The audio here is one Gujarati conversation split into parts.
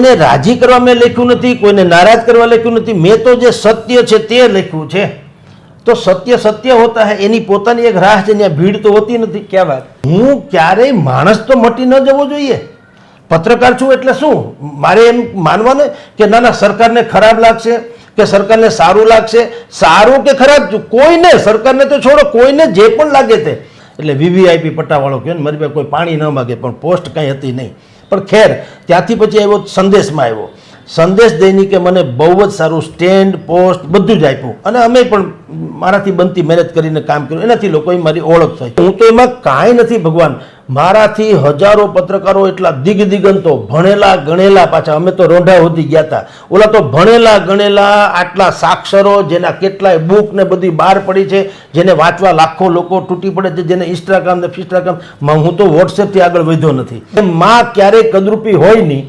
કોઈને રાજી કરવા મેં લખ્યું નથી, કોઈને નારાજ કરવા લખ્યું નથી. મેં તો જે સત્ય છે તે લખ્યું છે. તો સત્ય સત્ય હોતા હે, એની પોતાની એક રાહ છે, ત્યાં ભીડ તો હોતી નથી. ક્યાં વાત. હું ક્યારેય માણસ તો મટી ન જવો જોઈએ. પત્રકાર છું એટલે શું મારે એમ માનવાનું કે ના ના સરકારને ખરાબ લાગશે કે સરકારને સારું લાગશે, સારું કે ખરાબ કોઈને, સરકારને તો છોડો, કોઈને જે પણ લાગે તે. એટલે વીવીઆઈપી પટ્ટાવાળો કહે ને મારી પાસે કોઈ પાણી ન માગે, પણ પોસ્ટ કંઈ હતી નહીં. પણ ખેર ત્યાંથી પછી આવ્યો સંદેશમાં આવ્યો. સંદેશ દૈનિકે મને બહુ જ સારું સ્ટેન્ડ પોસ્ટ બધું જ આપ્યું, અને અમે પણ મારાથી બનતી મહેનત કરીને કામ કર્યું. એનાથી લોકોએ મારી ઓળખ થઈ. હું તો એમાં કાંઈ નથી ભગવાન. મારાથી હજારો પત્રકારો એટલા દિગંતો ભણેલા ગણેલા, પાછા અમે તો રોંઢા સુધી ગયા હતા. ઓલા તો ભણેલા ગણેલા, આટલા સાક્ષરો, જેના કેટલાય બુક ને બધી બહાર પડી છે, જેને વાંચવા લાખો લોકો તૂટી પડે છે, જેને ઇન્સ્ટાગ્રામ ને ફિસ્ટાગ્રામ. હું તો વોટ્સએપથી આગળ વધ્યો નથી. માં ક્યારેય કદરૂપી હોય નહીં.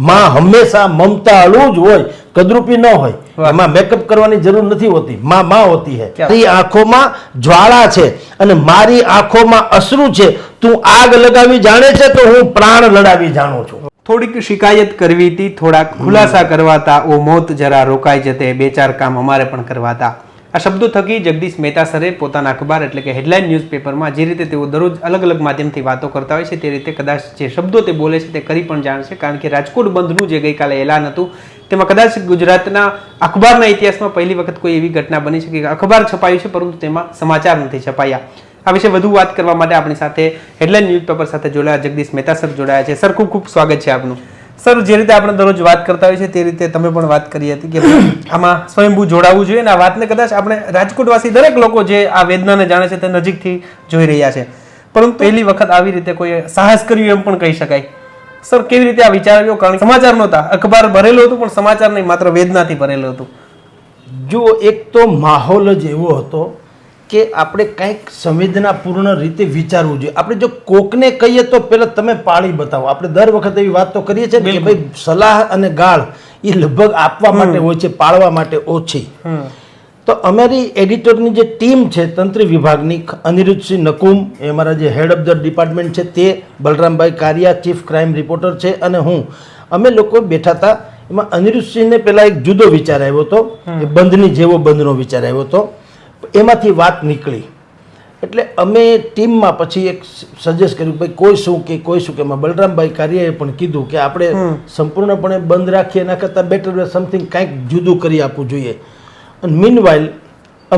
માં હંમેશા મમતાળું જ હોય, કદરૂપી ન હોય. એમાં મેકઅપ કરવાની જરૂર નથી હોતી. માં હોતી હે. મારી આંખોમાં જ્વાળા છે અને મારી આંખોમાં અશ્રુ છે. તું આગ લગાવી જાણે છે તો હું પ્રાણ લડાવી જાણું છું. થોડીક શિકાયત કરવી હતી, થોડાક ખુલાસા કરવાતા. ઓ મોત જરા રોકાઈ જતે, બે ચાર કામ અમારે પણ કરવાતા. આ શબ્દો થકી જગદીશ મહેતા સરે પોતાના અખબાર એટલે કે હેડલાઇન ન્યૂઝપેપરમાં જે રીતે તેઓ દરરોજ અલગ અલગ માધ્યમથી વાતો કરતા હોય છે, તે રીતે કદાચ જે શબ્દો તે બોલે છે તે કરી પણ જાણશે. કારણ કે રાજકોટ બંધનું જે ગઈકાલે એલાન હતું, તેમાં કદાચ ગુજરાતના અખબારના ઇતિહાસમાં પહેલી વખત કોઈ એવી ઘટના બની છે કે અખબાર છપાયું છે પરંતુ તેમાં સમાચાર નથી છપાયા. આ વિશે વધુ વાત કરવા માટે આપણી સાથે હેડલાઇન ન્યૂઝપેપર સાથે જોડાયા જગદીશ મહેતા સર જોડાયા છે. સર, ખૂબ ખૂબ સ્વાગત છે આપનું. સર, જે રીતે આપણે દરરોજ વાત કરતા હોય છે તે રીતે તમે પણ વાત કરી હતી કે આમાં સ્વયંભૂ જોડાવવું જોઈએ, અને આ વાતને કદાચ આપણે રાજકોટવાસી દરેક લોકો જે આ વેદનાને જાણે છે તે નજીકથી જોઈ રહ્યા છે, પરંતુ પહેલી વખત આવી રીતે કોઈ સાહસ કર્યું એમ પણ કહી શકાય. સર, કેવી રીતે આ વિચાર આવ્યો? કારણ કે સમાચાર નહોતા, અખબાર ભરેલું હતું, પણ સમાચાર નહીં, માત્ર વેદનાથી ભરેલું હતું. જો એક તો માહોલ જ એવો હતો કે આપણે કંઈક સંવેદનાપૂર્ણ રીતે વિચારવું જોઈએ. આપણે જો કોકને કહીએ તો પહેલાં તમે પાળી બતાવો. આપણે દર વખત એવી વાત તો કરીએ છીએ કે ભાઈ સલાહ અને ગાળ એ લગભગ આપવા માટે હોય છે, પાળવા માટે ઓછી. તો અમારી એડિટરની જે ટીમ છે તંત્રી વિભાગની, અનિરુદ્ધસિંહ નકુમ એ અમારા જે હેડ ઓફ ધ ડિપાર્ટમેન્ટ છે તે, બલરામભાઈ કારિયા ચીફ ક્રાઇમ રિપોર્ટર છે, અને હું, અમે લોકો બેઠા હતા. એમાં અનિરુદ્ધસિંહને પહેલાં એક જુદો વિચાર આવ્યો હતો, એ બંધની જેવો બંધનો વિચાર આવ્યો હતો. એમાંથી વાત નીકળી એટલે અમે ટીમમાં પછી એક સજેસ્ટ કર્યું ભાઈ કોઈ શું કે કોઈ શું કે. એમાં બલરામભાઈ કારિયાએ પણ કીધું કે આપણે સંપૂર્ણપણે બંધ રાખીએ, એના કરતાં બેટર સમથિંગ કંઈક જુદું કરી આપવું જોઈએ. અને મીનવાઇલ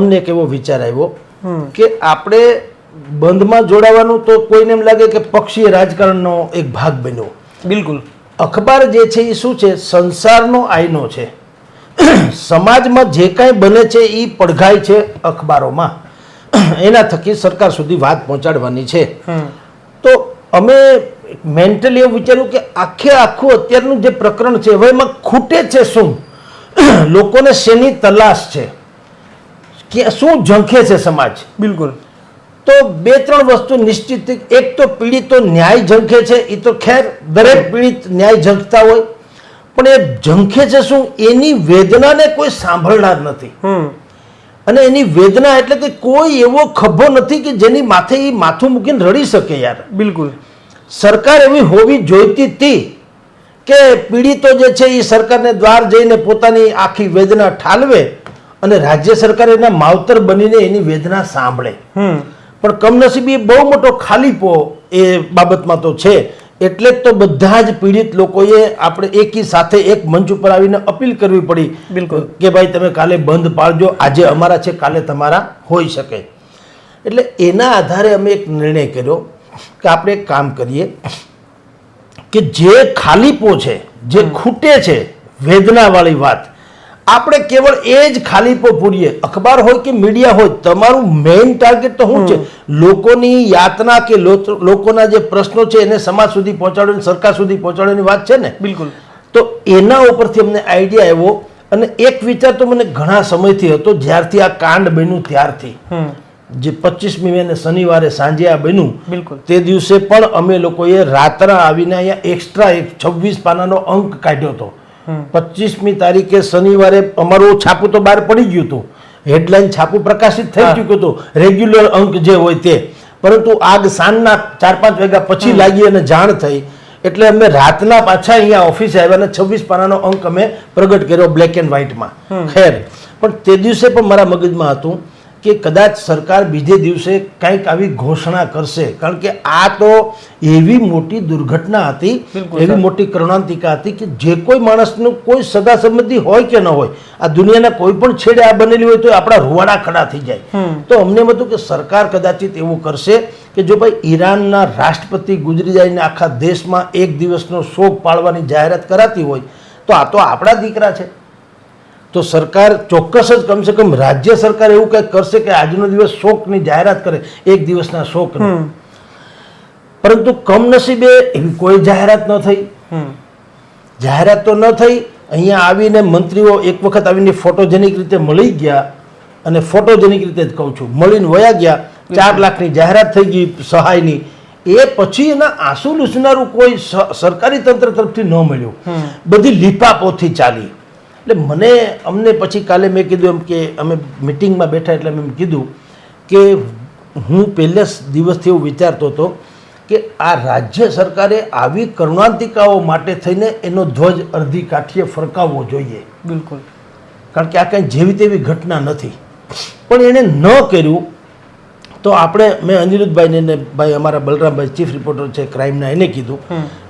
અમને એક એવો વિચાર આવ્યો કે આપણે બંધમાં જોડાવાનું તો કોઈને એમ લાગે કે પક્ષીય રાજકારણનો એક ભાગ બન્યો. બિલકુલ. અખબાર જે છે એ શું છે? સંસારનો આઈનો છે. સમાજમાં જે કાંઈ બને છે એ પડઘાય છે અખબારોમાં, એના થકી સરકાર સુધી વાત પહોંચાડવાની છે. તો અમે મેન્ટલી એવું વિચાર્યું કે આખું અત્યારનું જે પ્રકરણ છે હવે એમાં ખૂટે છે શું, લોકોને શેની તલાશ છે, કે શું ઝંખે છે સમાજ. બિલકુલ. તો બે ત્રણ વસ્તુ નિશ્ચિત. એક તો પીડિતો ન્યાય ઝંખે છે, એ તો ખેર દરેક પીડિત ન્યાય ઝંખતા હોય, પણ એ ઝંખે છે શું, એની વેદનાને કોઈ સાંભળનાર નથી. અને એની વેદના એટલે કે કોઈ એવો ખભો નથી કે જેની માથે એ માથું મૂકીને રડી શકે. યાર બિલકુલ. સરકાર એવી હોવી જોઈતી હતી કે પીડિતો જે છે એ સરકારને દ્વાર જઈને પોતાની આખી વેદના ઠાલવે અને રાજ્ય સરકાર એના માવતર બનીને એની વેદના સાંભળે. પણ કમનસીબી બહુ મોટો ખાલીપો એ બાબતમાં તો છે. એટલે જ તો બધા જ પીડિત લોકોએ આપણે એકી સાથે એક મંચ ઉપર આવીને અપીલ કરવી પડી. બિલકુલ. કે ભાઈ તમે કાલે બંધ પાળજો, આજે અમારા છે કાલે તમારા હોઈ શકે. એટલે એના આધારે અમે એક નિર્ણય કર્યો કે આપણે એક કામ કરીએ કે જે ખાલીપો છે, જે ખૂટે છે, વેદનાવાળી વાત, આપણે કેવળ એ જ ખાલીપો પૂરીએ. અખબાર હોય કે મીડિયા હોય, તમારું મેઇન ટાર્ગેટ તો શું છે? લોકોની યાતના કે લોકોના જે પ્રશ્નો છે એને સમાજ સુધી પહોંચાડવાની, સરકાર સુધી પહોંચાડવાની વાત છે ને. બિલકુલ. તો એના ઉપરથી અમને આઈડિયા આવ્યો. અને એક વિચાર તો મને ઘણા સમયથી હતો, જ્યારથી આ કાંડ બન્યું ત્યારથી. જે 25મી મે શનિવારે સાંજે આ બન્યું, બિલકુલ, તે દિવસે પણ અમે લોકોએ રાત્રે આવીને અહીંયા એક્સ્ટ્રા 26 પાનાનો અંક કાઢ્યો હતો. 25મી તારીખે શનિવારે અમારું છાપું તો બહાર પડી ગયું હતું, હેડલાઇન છાપું પ્રકાશિત થઈ ચૂક્યું હતું, રેગ્યુલર અંક જે હોય તે. પરંતુ આગ સાંજના 4-5 વાગ્યા પછી લાગી અને જાણ થઈ એટલે અમે રાતના પાછા અહીંયા ઓફિસે આવ્યા અને 26 પાનાનો અંક અમે પ્રગટ કર્યો બ્લેક એન્ડ વ્હાઇટમાં. ખેર, પણ તે દિવસે પણ મારા મગજમાં હતું કે કદાચ સરકાર બીજે દિવસે કંઈક આવી ઘોષણા કરશે, કારણ કે આ તો એવી મોટી દુર્ઘટના હતી, એવી મોટી કરુણાંતિકા હતી કે જે કોઈ માણસનું કોઈ સગા સંબંધી હોય કે ન હોય, આ દુનિયાના કોઈ પણ છેડે આ બનેલી હોય તો આપણા રૂવાડા ખડા થઈ જાય. તો અમને એમ હતું કે સરકાર કદાચિત એવું કરશે કે જો ભાઈ ઈરાનના રાષ્ટ્રપતિ ગુજરી જાય ને આખા દેશમાં એક દિવસનો શોક પાળવાની જાહેરાત કરાતી હોય તો આ તો આપણા દીકરા છે. તો સરકાર ચોક્કસ જ કમસે કમ રાજ્ય સરકાર એવું કંઈક કરશે કે આજનો દિવસ શોકની જાહેરાત કરે, એક દિવસના શોકની. પરંતુ કમનસીબે એવી કોઈ જાહેરાત ન થઈ. જાહેરાત તો ન થઈ. અહીંયા આવીને મંત્રીઓ એક વખત આવીને ફોટોજેનિક રીતે મળી ગયા, અને ફોટોજેનિક રીતે જ કહું છું, મળીને વયા ગયા. 4 લાખની જાહેરાત થઈ ગઈ સહાયની. એ પછી એના આંસુ લૂછનારું કોઈ સરકારી તંત્ર તરફથી ન મળ્યું. બધી લીપાપોથી ચાલી. એટલે અમને પછી કાલે મેં કીધું એમ કે અમે મિટિંગમાં બેઠા એટલે મેં કીધું કે હું પહેલે દિવસથી એવું વિચારતો હતો કે આ રાજ્ય સરકારે આવી કરુણાંતિકાઓ માટે થઈને એનો ધ્વજ અડધી કાઠીએ ફરકાવવો જોઈએ. બિલકુલ. કારણ કે આ કંઈ જેવી તેવી ઘટના નથી. પણ એણે ન કર્યું તો આપણે મેં અનિરુદ્ધભાઈને ને ભાઈ અમારા બલરામભાઈ ચીફ રિપોર્ટર છે ક્રાઇમના, એને કીધું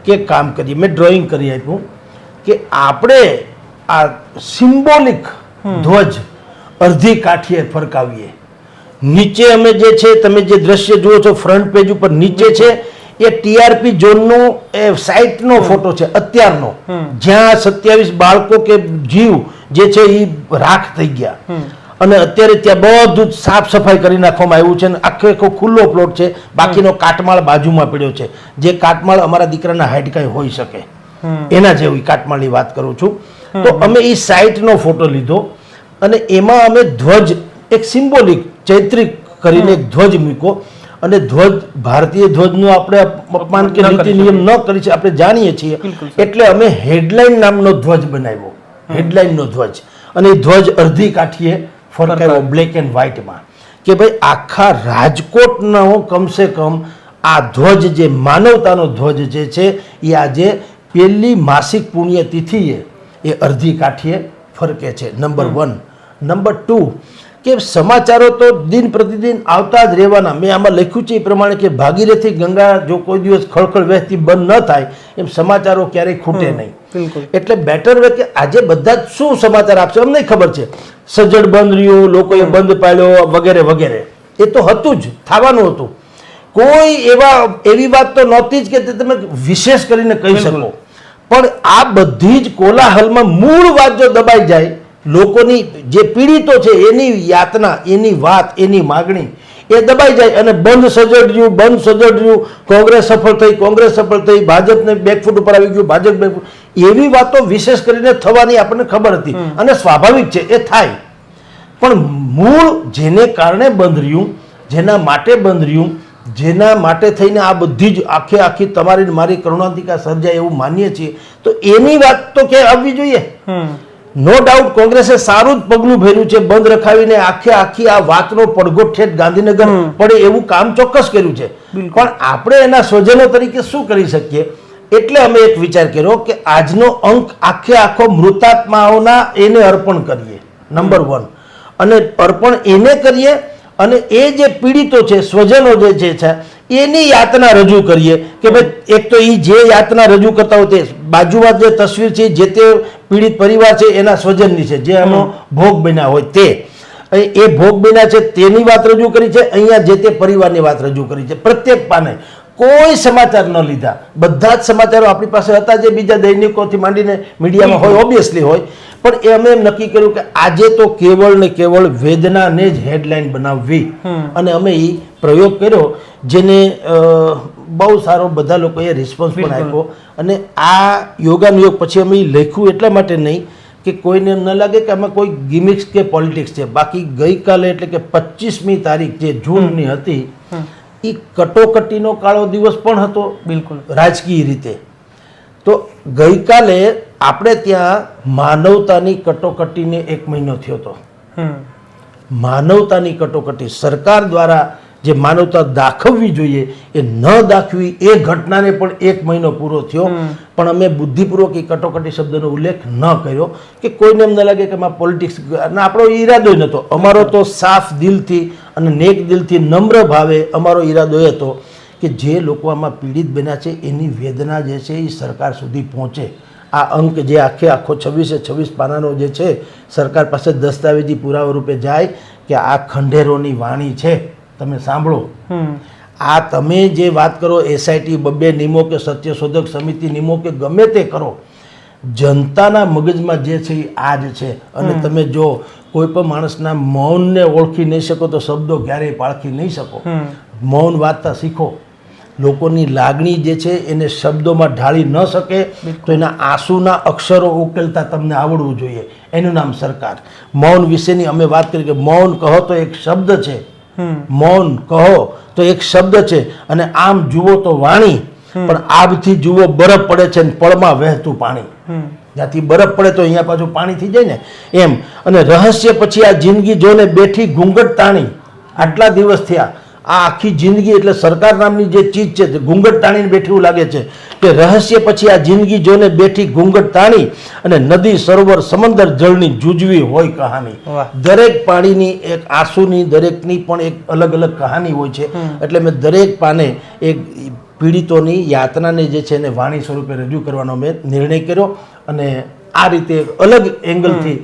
કે કામ કરીએ. મેં ડ્રોઈંગ કરી આપ્યું કે આપણે આ સિમ્બોલિક ધ્વજ અડધી કાઠીએ ફરકાવીએ. નીચે અમે જે છે, તમે જે દ્રશ્ય જુઓ છો ફ્રન્ટ પેજ ઉપર નીચે છે એ TRP ઝોનનો એ સાઇટનો ફોટો છે અત્યારનો, જ્યાં 27 બાળકો કે જીવ જે છે એ રાખ થઈ ગયા. અને અત્યારે ત્યાં બધું જ સાફ સફાઈ કરી નાખવામાં આવ્યું છે અને આખો ખુલ્લો પ્લોટ છે. બાકીનો કાટમાળ બાજુમાં પડ્યો છે, જે કાટમાળ અમારા દીકરાના હાઈટ કાંઈ હોઈ શકે એના જેવી કાટમાળની વાત કરું છું. તો અમે એ સાઇટનો ફોટો લીધો અને એમાં અમે ધ્વજ એક સિમ્બોલિક ચૈત્રિક કરીને એક ધ્વજ મૂક્યો. અને ધ્વજ, ભારતીય ધ્વજનું આપણે અપમાન કે નીતિ નિયમ ન કરી છે આપણે જાણીએ છીએ, એટલે અમે હેડલાઇન નામનો ધ્વજ બનાવ્યો, હેડલાઇનનો ધ્વજ. અને એ ધ્વજ અડધી કાઠીએ ફરકાવ્યો બ્લેક એન્ડ વ્હાઇટમાં કે ભાઈ આખા રાજકોટનો કમસે કમ આ ધ્વજ જે માનવતાનો ધ્વજ જે છે એ આજે પહેલી માસિક પુણ્યતિથિએ એ અડધી કાઠીએ ફરકે છે. નંબર 1. નંબર 2 કે સમાચારો તો દિન પ્રતિદિન આવતા જ રહેવાના. મેં આમાં લખ્યું છે એ પ્રમાણે કે ભાગીરથી ગંગા જો કોઈ દિવસ ખળખળ વહેતી બંધ ન થાય એમ સમાચારો ક્યારેય ખૂટે નહીં. એટલે બેટર વે કે આજે બધા જ શું સમાચાર આપશે અમને ખબર છે. સજ્જડ બંધ રહ્યું, લોકોએ બંધ પાડ્યો વગેરે વગેરે, એ તો હતું જ, થવાનું હતું. કોઈ એવી વાત તો નહોતી જ કે તમે વિશેષ કરીને કહી શકો. પણ આ બધી જ કોલાહલમાં મૂળ વાત જો દબાઈ જાય, લોકોની જે પીડિતો છે એની યાતના, એની વાત, એની માગણી એ દબાઈ જાય અને બંધ સજડ્યું, કોંગ્રેસ સફળ થઈ, ભાજપને બેકફૂટ ઉપર આવી ગયું, ભાજપ બેકફૂટ, એવી વાતો વિશેષ કરીને થવાની આપણને ખબર હતી અને સ્વાભાવિક છે એ થાય. પણ મૂળ જેને કારણે બંધ રહ્યું, જેના માટે બંધ રહ્યું, જેના માટે થઈને આ બધી જ આખી તમારી મારી કરુણાંતિકા સર્જાય એવું માનીએ છીએ, તો એની વાત તો ક્યાંય આવવી જોઈએ. નો ડાઉટ કોંગ્રેસે સારું જ પગલું ભર્યું છે, બંધ રખાવીને આખી આ વાતનો પડઘો ઠેઠ ગાંધીનગર પડે એવું કામ ચોક્કસ કર્યું છે. પણ આપણે એના સ્વજનો તરીકે શું કરી શકીએ? એટલે અમે એક વિચાર કર્યો કે આજનો અંક આખો મૃતાત્માઓના એને અર્પણ કરીએ. નંબર 1. અને અર્પણ એને કરીએ અને એ જે પીડિતો છે, સ્વજનો જે છે એની યાતના રજૂ કરીએ કે ભાઈ એક તો એ જે યાતના રજૂ કરતા હોય તે બાજુમાં જે તસવીર છે જે તે પીડિત પરિવાર છે એના સ્વજનની છે, જે આનો ભોગ બન્યા હોય તે, એ ભોગ બન્યા છે તેની વાત રજૂ કરી છે. અહીંયા જે તે પરિવારની વાત રજૂ કરી છે. પ્રત્યેક પાને કોઈ સમાચાર ન લીધા, બધા જ સમાચારો આપણી પાસે હતા જે બીજા દૈનિકોથી માંડીને મીડિયામાં હોય, ઓબ્વિયસલી હોય. પણ એ અમે એમ નક્કી કર્યું કે આજે તો કેવળ ને કેવળ વેદનાને જ હેડલાઇન બનાવવી. અને અમે એ પ્રયોગ કર્યો જેને બહુ સારો બધા લોકોએ રિસ્પોન્સ પણ આપ્યો. અને આ યોગાનુયોગ પછી અમે લખ્યું એટલા માટે નહીં કે કોઈને એમ ન લાગે કે આમાં કોઈ ગિમિક્સ કે પોલિટિક્સ છે. બાકી ગઈકાલે એટલે કે 25મી તારીખ જે જૂનની હતી એ કટોકટીનો કાળો દિવસ પણ હતો, બિલકુલ રાજકીય રીતે. તો ગઈકાલે આપણે ત્યાં માનવતાની કટોકટીને 1 મહિનો થયો હતો. માનવતાની કટોકટી સરકાર દ્વારા જે માનવતા દાખવવી જોઈએ એ ન દાખવી, એ ઘટનાને પણ 1 મહિનો પૂરો થયો પણ અમે બુદ્ધિપૂર્વક એ કટોકટી શબ્દનો ઉલ્લેખ ન કર્યો કે કોઈને એમ ન લાગે કે એમાં પોલિટિક્સ, અને આપણો ઈરાદો નહોતો. અમારો તો સાફ દિલથી અને નેક દિલથી નમ્ર ભાવે અમારો ઈરાદો એ હતો કે જે લોકો આમાં પીડિત બન્યા છે એની વેદના જે છે એ સરકાર સુધી પહોંચે. આ અંક જે આખો 26 પાનાનો જે છે સરકાર પાસે દસ્તાવેજી પુરાવા રૂપે જાય કે આ ખંડેરોની વાણી છે, તમે સાંભળો. આ તમે જે વાત કરો SIT 2 નિમો કે સત્યશોધક સમિતિ નિમો કે ગમે તે કરો, જનતાના મગજમાં જે છે એ આ જ છે. અને તમે જો કોઈ પણ માણસના મૌનને ઓળખી નહીં શકો તો શબ્દો ક્યારેય પાળખી નહીં શકો. મૌન વાંચતા શીખો. લોકોની લાગણી જે છે એને શબ્દોમાં ઢાળી ન શકે તો એના આંસુના અક્ષરો ઉકેલતા તમને આવડવું જોઈએ. એનું નામ સરકાર. મૌન વિશેની અમે વાત કરી કે મૌન કહો તો એક શબ્દ છે, મૌન કહો તો એક શબ્દ છે. અને આમ જુઓ તો વાણી, પણ આબથી જુઓ બરફ પડે છે ને પળમાં વહેતું પાણી. જ્યાંથી બરફ પડે તો અહીંયા પાછું પાણી થઈ જાય ને એમ. અને રહસ્ય પછી આ જિંદગી જોને બેઠી ઘૂંઘટ તાણી. આટલા દિવસ થયા, આ આખી જિંદગી એટલે સરકાર નામની જે ચીજ છે ઘૂંઘટ તાણીને બેઠી એવું લાગે છે કે રહસ્ય પછી આ જિંદગી જોને બેઠી ઘૂંઘટ તાણી અને નદી સરોવર સમંદર જળની જુજવી હોય કહાની. દરેક પાણીની એક આંસુની દરેકની પણ એક અલગ અલગ કહાની હોય છે. એટલે મેં દરેક પાને એક પીડિતોની યાતનાને જે છે એને વાણી સ્વરૂપે રજૂ કરવાનો મેં નિર્ણય કર્યો. અને આ રીતે અલગ એંગલથી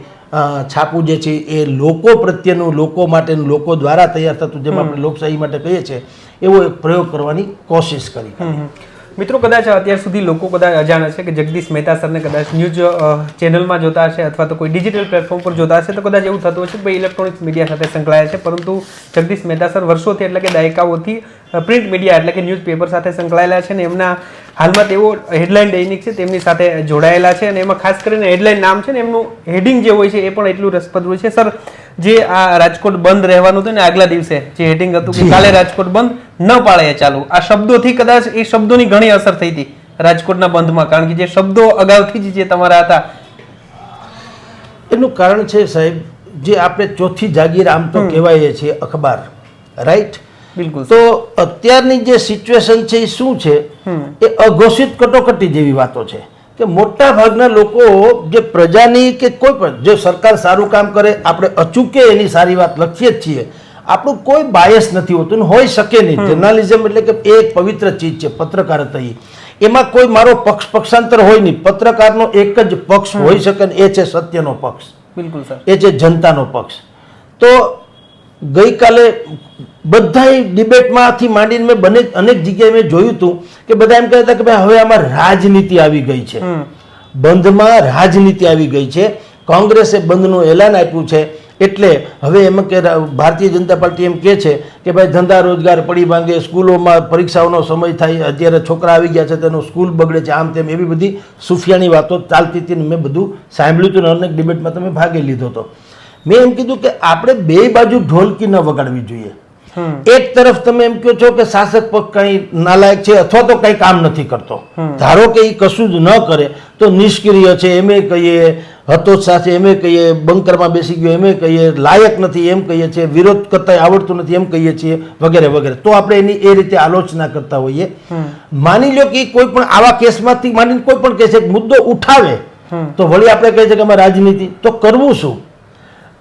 છાપું જે છે એ લોકો પ્રત્યેનું, લોકો માટેનું, લોકો દ્વારા તૈયાર થતું, જેમ આપણે લોકશાહી માટે કહીએ છીએ એવો એક પ્રયોગ કરવાની કોશિશ કરી. મિત્રો, કદાચ અત્યાર સુધી લોકો કદાચ અજાણ હશે કે જગદીશ મહેતા સરને કદાચ ન્યૂઝ ચેનલમાં જોતા હશે અથવા તો કોઈ ડિજિટલ પ્લેટફોર્મ પર જોતા હશે તો કદાચ એવું થતું હશે કે ભાઈ ઇલેક્ટ્રોનિક્સ મીડિયા સાથે સંકળાયા છે. પરંતુ જગદીશ મહેતા સર વર્ષોથી એટલે કે દાયકાઓથી પ્રિન્ટ મીડિયા એટલે કે ન્યૂઝપેપર સાથે સંકળાયેલા છે. અને એમના હાલમાં તેઓ હેડલાઇન દૈનિક છે તેમની સાથે જોડાયેલા છે. અને એમાં ખાસ કરીને હેડલાઇન નામ છે ને એમનું હેડિંગ જે હોય છે એ પણ એટલું રસપ્રદ હોય છે. સર, જે આ રાજકોટ બંધ રહેવાનું હતું ને આગલા દિવસે જે હેડિંગ હતું કે કાલે રાજકોટ બંધ ન પાળે ચાલુ, આ શબ્દોથી કદાચ એ શબ્દોની ઘણી અસર થઈ હતી રાજકોટના બંધમાં, કારણ કે જે શબ્દો અગાઉથી જ જે તમારા હતા. એનું કારણ છે સાહેબ, જે આપણે ચોથી જાગીર આમ તો કહેવાય છે અખબાર, રાઈટ? બિલકુલ. તો અત્યારની જે સિચ્યુએશન છે એ શું છે, એ અઘોષિત કટોકટી જેવી વાતો છે કે મોટા ભાગના લોકો જે પ્રજાની કે કોઈ પણ જો સરકાર સારું કામ કરે આપણે અચૂકે એની સારી વાત લખીએ જ છીએ. આપણું કોઈ બાયસ નથી હોતું, હોઈ શકે નહીં. જર્નાલિઝમ એટલે કે એ એક પવિત્ર ચીજ છે, પત્રકારતા. એમાં કોઈ મારો પક્ષાંતર હોય નહીં. પત્રકારનો એક જ પક્ષ હોઈ શકે ને એ છે સત્યનો પક્ષ. બિલકુલ સર. એ છે જનતાનો પક્ષ. તો ગઈકાલે બધા ડિબેટમાંથી માંડીને મેં અનેક જગ્યાએ મેં જોયું હતું કે બધા એમ કહેતા કે ભાઈ હવે આમાં રાજનીતિ આવી ગઈ છે, બંધમાં રાજનીતિ આવી ગઈ છે. કોંગ્રેસે બંધનું એલાન આપ્યું છે એટલે હવે એમ કે ભારતીય જનતા પાર્ટી એમ કહે છે કે ભાઈ ધંધા રોજગાર પડી ભાંગે, સ્કૂલોમાં પરીક્ષાઓનો સમય થાય, અત્યારે છોકરા આવી ગયા છે તેનો સ્કૂલ બગડે છે, આમ તેમ એવી બધી સુફિયાની વાતો ચાલતી હતી. મેં બધું સાંભળ્યું હતું અને અનેક ડિબેટમાં તમે ભાગ લીધો હતો. મેં એમ કીધું કે આપણે બે બાજુ ઢોલકી ન વગાડવી જોઈએ. એક તરફ તમે એમ કહો છો કે શાસક પક્ષ કઈ નાલાયક છે અથવા તો કઈ કામ નથી કરતો, ધારો કે એ કશું જ ન કરે તો નિષ્ક્રિય છે એમ કહીએ, હતોત્સાહ છે એમ કહીએ, બંકરમાં બેસી ગયો એમ કહીએ, લાયક નથી એમ કહીએ છીએ, વિરોધ કરતા આવડતું નથી એમ કહીએ છીએ, વગેરે વગેરે. તો આપણે એની એ રીતે આલોચના કરતા હોઈએ. માની લો કે કોઈ પણ આવા કેસમાંથી માંડીને કોઈ પણ કેસ એક મુદ્દો ઉઠાવે તો વળી આપણે કહીએ છીએ કે અમે રાજનીતિ, તો કરવું શું?